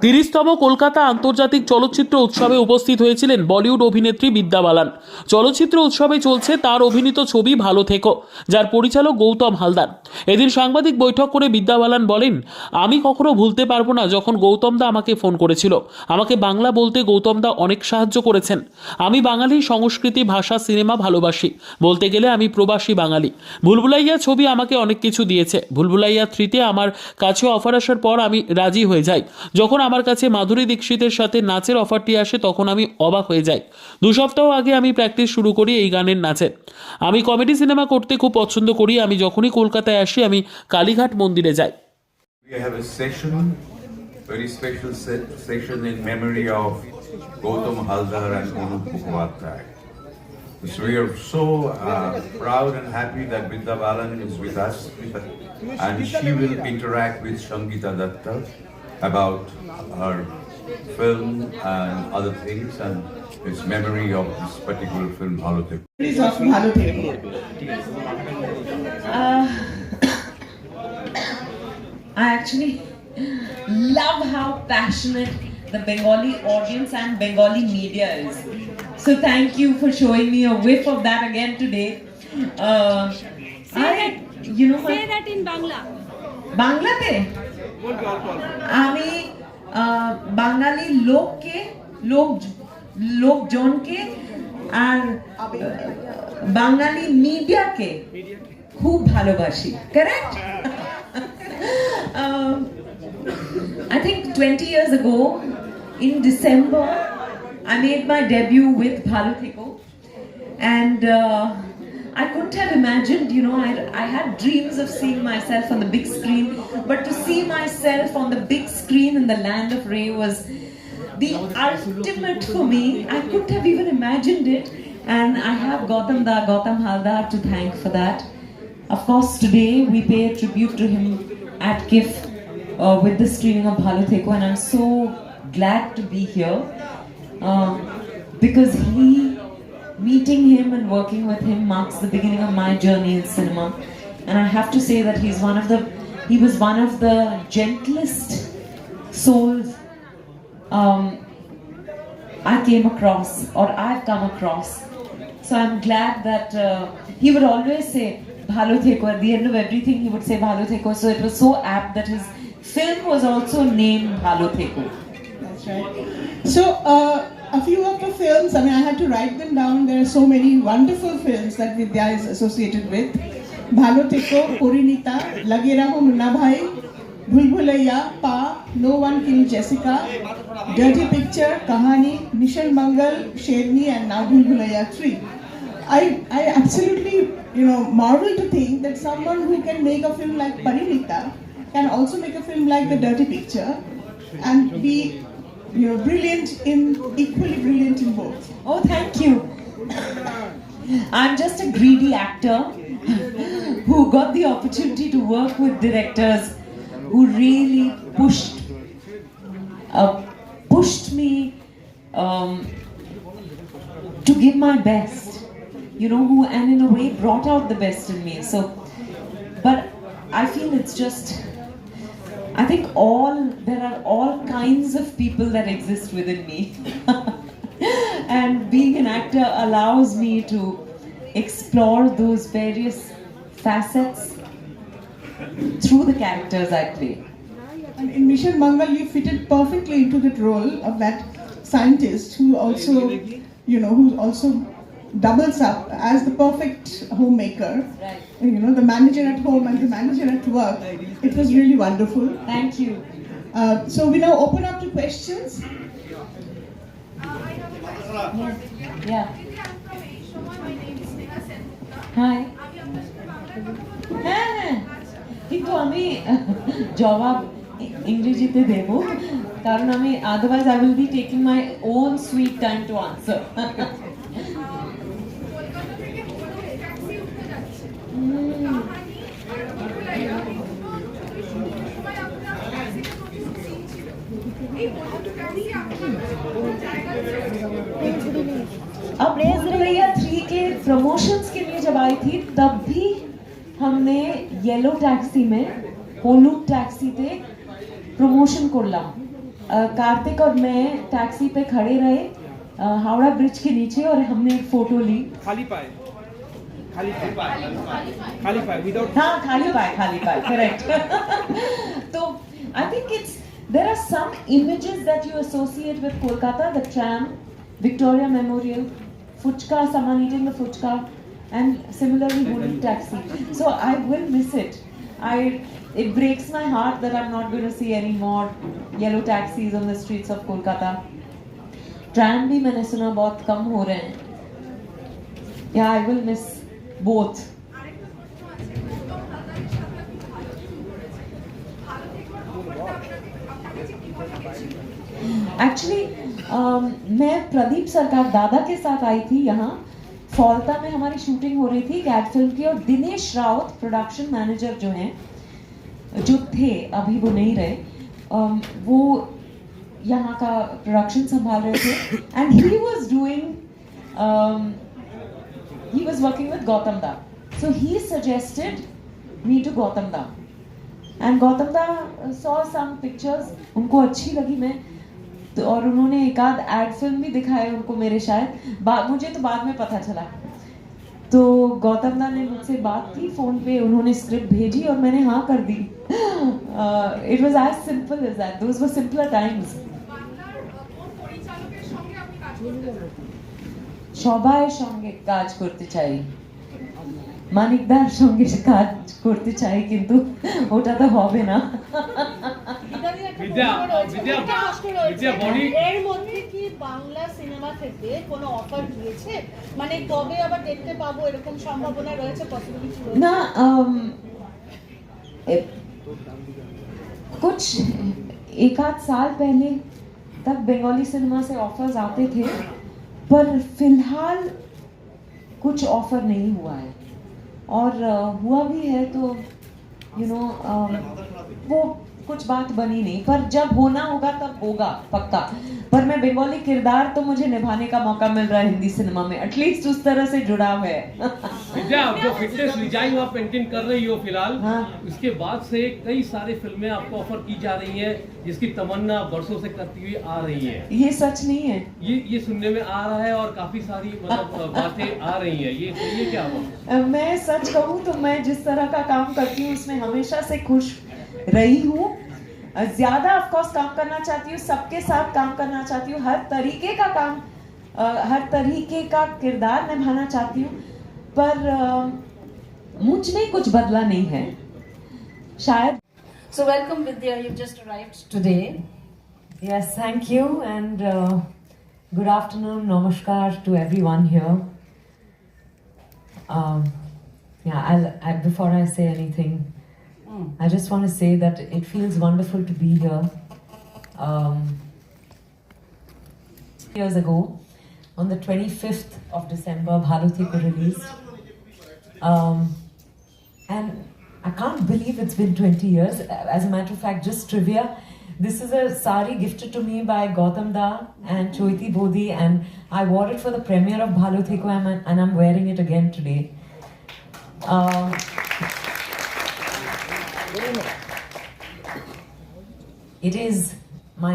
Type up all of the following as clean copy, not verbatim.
তিরিশতম কলকাতা আন্তর্জাতিক চলচ্চিত্র উৎসবে উপস্থিত হয়েছিলেন বলিউড অভিনেত্রী বিদ্যা বালান। চলচ্চিত্র উৎসবে চলছে তার অভিনীত ছবি ভালো থেকো, যার পরিচালক গৌতম হালদার। এদিন সাংবাদিক বৈঠক করে বিদ্যা বালান বলেন, আমি কখনো ভুলতে পারবো না যখন গৌতম দা আমাকে ফোন করেছিল। আমাকে বাংলা বলতে গৌতম দা অনেক সাহায্য করেছেন। আমি বাঙালি সংস্কৃতি, ভাষা, সিনেমা ভালোবাসি। বলতে গেলে আমি প্রবাসী বাঙালি। ভুলভুলাইয়া ছবি আমাকে অনেক কিছু দিয়েছে। ভুলভুলাইয়া 3-তে আমার কাছে অফার আসার পর আমি রাজি হয়ে যাই। যখন আমার কাছে মাধুরী দীক্ষিতের সাথে নাচের অফারটি আসে তখন আমি অবাক হয়ে যাই। 2 সপ্তাহ আগে আমি প্র্যাকটিস শুরু করি এই গানের নাচের। আমি কমেডি সিনেমা করতে খুব পছন্দ করি। আমি যখনই কলকাতায় আসি আমি কালীঘাট মন্দিরে যাই। We have a session, very special session in memory of Gautam Haldar and Anup Mukhopadhyay. So we are so proud and happy that Vidya Balan is with us, and she will interact with Sangeeta Datta about her film and other things and its memory of this particular film, Bhalo Theko. Bhalo Theko. I actually love how passionate the Bengali audience and Bengali media is. So thank you for showing me a whiff of that again today. Say that in Bangla. বাংলাতে আমি বাঙালি লোকজনকে আর বাঙালি মিডিয়াকে খুব ভালোবাসি, correct? I think 20 years ago in December I made my debut with Bhalo Theko, and I couldn't have imagined, I had dreams of seeing myself on the big screen, but to see myself on the big screen in the land of Ray was the ultimate for me. I couldn't have even imagined it, and I have Gautam Haldar to thank for that. Of course, today we pay a tribute to him at KIF with the screening of Bhalo Theko, and I'm so glad to be here because meeting him and working with him marks the beginning of my journey in cinema. And I have to say that he was one of the gentlest souls I came across, or I've come across. So I'm glad that he would always say Bhalo Theko. At the end of everything he would say Bhalo Theko. So it was so apt that his film was also named Bhalo Theko. That's right. So a few of the films, I had to write them down. There are so many wonderful films that Vidya is associated with. Bhalo Theko, Porinita, Lage Raho Munna Bhai, Bhulbhulaiya, Pa, No One Killed Jessica, Dirty Picture, Kahani, Mission Mangal, Sherni, and now Bhulbhulaiya 3. I absolutely, marvel to think that someone who can make a film like Parinita can also make a film like The Dirty Picture and be equally brilliant in both. Oh, thank you. I'm just a greedy actor who got the opportunity to work with directors who really pushed me to give my best, and in a way brought out the best in me. So, but I feel it's just, I think there are all kinds of people that exist within me. And being an actor allows me to explore those various facets through the characters I play. And in Mission Mangal you fitted perfectly into that role of that scientist who also doubles up as the perfect homemaker. Right. The manager at home and the manager at work. It was really wonderful. Thank you. So we now open up to questions. Yeah. Hi. হ্যাঁ, কিন্তু আমি জবাব ইংরেজিতে দেব, কারণ আমি otherwise I will be taking my own sweet time to answer. अब भूलभुलैया 3 के promotions के लिए जब आई थी तब भी हमने येलो टैक्सी में হলুদ ট্যাক্সিতে প্রমোশন করলাম कार्तिक और मैं टैक्सी पे खड़े रहे हावड़ा ब्रिज के नीचे और हमने एक फोटो ली. खाली पाए विदाउट हाँ, खाली पाए, correct. तो I think there are some images that you associate with Kolkata, the tram, Victoria Memorial, fuchka, someone eating the fuchka, and similarly holding taxi. So I will miss it. It breaks my heart that I'm not going to see any more yellow taxis on the streets of Kolkata. Tram भी मैंने सुना बहुत कम हो रहे हैं. Yeah, I will miss both. Actually मैं प्रदीप सरकार दादा के साथ आई थी यहाँ फॉल्ता में. हमारी शूटिंग हो रही थी कैट फिल्म की और दिनेश राउत प्रोडक्शन मैनेजर जो थे, अभी वो नहीं रहे, वो यहाँ का प्रोडक्शन संभाल रहे थे. And he was working with Gautam da, so he suggested me to Gautam da. And Gautam दा सॉ सम पिक्चर्स, उनको अच्छी लगी मैं तो, और उन्होंने एक आध एड फिल्म भी दिखाए उनको मेरे शायद, मुझे तो बाद में पता चला. तो गौतम दा ने मुझसे बात की फोन पे, उन्होंने स्क्रिप्ट भेजी और मैंने हाँ कर दी. It was as simple as that. Those were simpler times. সবাই সঙ্গে কাজ করতে চাই, মানিকদার সঙ্গে কাজ করতে চাই, কিন্তু ওটা তো হবে না. এর মধ্যে কি বাংলা সিনেমা থেকে কোনো অফার দিয়েছে, মানে কবে আবার দেখতে পাবো এরকম সম্ভাবনা রয়েছে, পসিবিলিটি না, कुछ एक आध साल पहले तक बंगाली सिनेमा से ऑफर्स आते थे, पर फिलहाल कुछ ऑफर नहीं हुआ है. और हुआ भी है तो वो कुछ बात बनी नहीं, पर जब होना होगा तब होगा पक्का. पर मैं बंगाली किरदार तो मुझे निभाने का मौका मिल रहा है हिंदी सिनेमा में, एटलीस्ट उस तरह से जुड़ाव है. विद्या, आप जो फिटनेस रिजाइम आप मेंटेन कर रही हो फिलहाल, हाँ. उसके बाद से कई सारी फिल्में आपको ऑफर की जा रही हैं, जिसकी तमन्ना वर्षों से करती हुई आ रही है. ये सच नहीं है. ये सुनने में आ रहा है और काफी सारी मतलब बातें आ रही हैं. ये क्या हुआ? मैं सच कहूँ तो मैं जिस तरह का काम करती हूँ उसमें हमेशा से खुश रही हूँ. ज्यादा ऑफ कोर्स काम करना चाहती हूँ, सबके साथ काम करना चाहती हूँ, हर तरीके का काम, हर तरीके का किरदार निभाना चाहती हूँ, पर मुझ में कुछ बदला नहीं है शायद. So welcome Vidya, you've just arrived today. Yes, thank you, and good afternoon, namaskar to everyone here. Before I say anything, I just want to say that it feels wonderful to be here. Years ago, on the 25th of December, Bhalo Theko released. And I can't believe it's been 20 years. As a matter of fact, just trivia, this is a sari gifted to me by Gautam Da and Choiti Bodhi, and I wore it for the premiere of Bhalo Theko, and I'm wearing it again today. It is my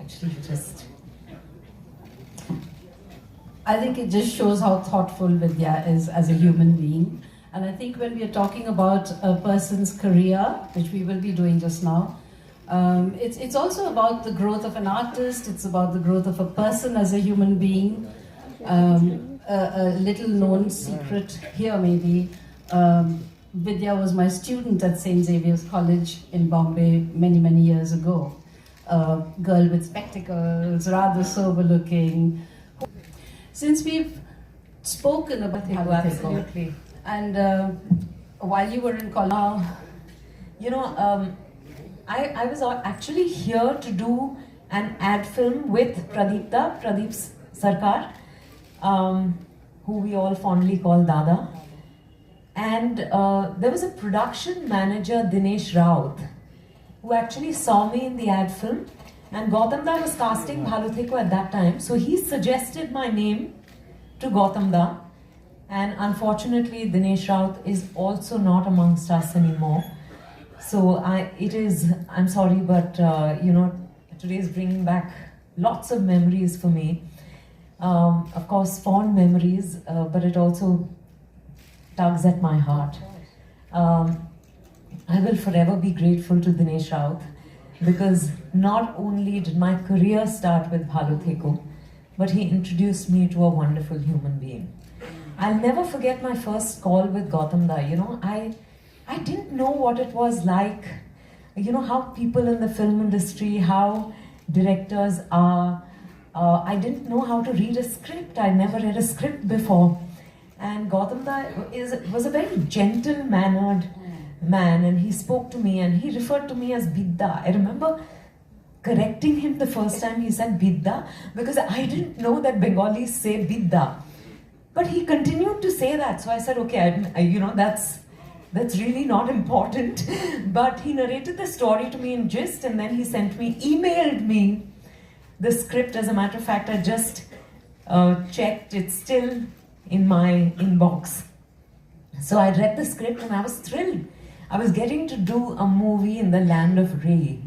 actually just I think it just shows how thoughtful Vidya is as a human being. And I think when we are talking about a person's career, which we will be doing just now, it's also about the growth of an artist, it's about the growth of a person as a human being. A little known secret here maybe, Vidya was my student at St. Xavier's College in Bombay many years ago. A girl with spectacles, rather sober looking. Since we've spoken about Bhalo Theko, absolutely. and while you were in college, I was actually here to do an ad film with Pradeep Sarkar, who we all fondly call Dada. And there was a production manager, Dinesh Raut, who actually saw me in the ad film. And Gautam Da was casting Bhalo Theko at that time. So he suggested my name to Gautam Da. And unfortunately, Dinesh Raut is also not amongst us anymore. So I'm sorry, but today is bringing back lots of memories for me. Of course, fond memories, but it also tugs at my heart. I will forever be grateful to Dinesh Raut, because not only did my career start with Bhalo Theko, but he introduced me to a wonderful human being. I'll never forget my first call with Gautam Da. I didn't know what it was like, how people in the film industry, how directors are. I didn't know how to read a script. I never read a script before. And Gautam Da was a very gentle-mannered man, and he spoke to me and he referred to me as Bidda. I remember correcting him the first time he said Bidda, because I didn't know that Bengalis say Bidda. But he continued to say that, so I said, okay, that's really not important. But he narrated the story to me in gist, and then he emailed me the script. As a matter of fact, I just checked, it's still in my inbox. So I read the script and I was thrilled. I was getting to do a movie in the land of Ray.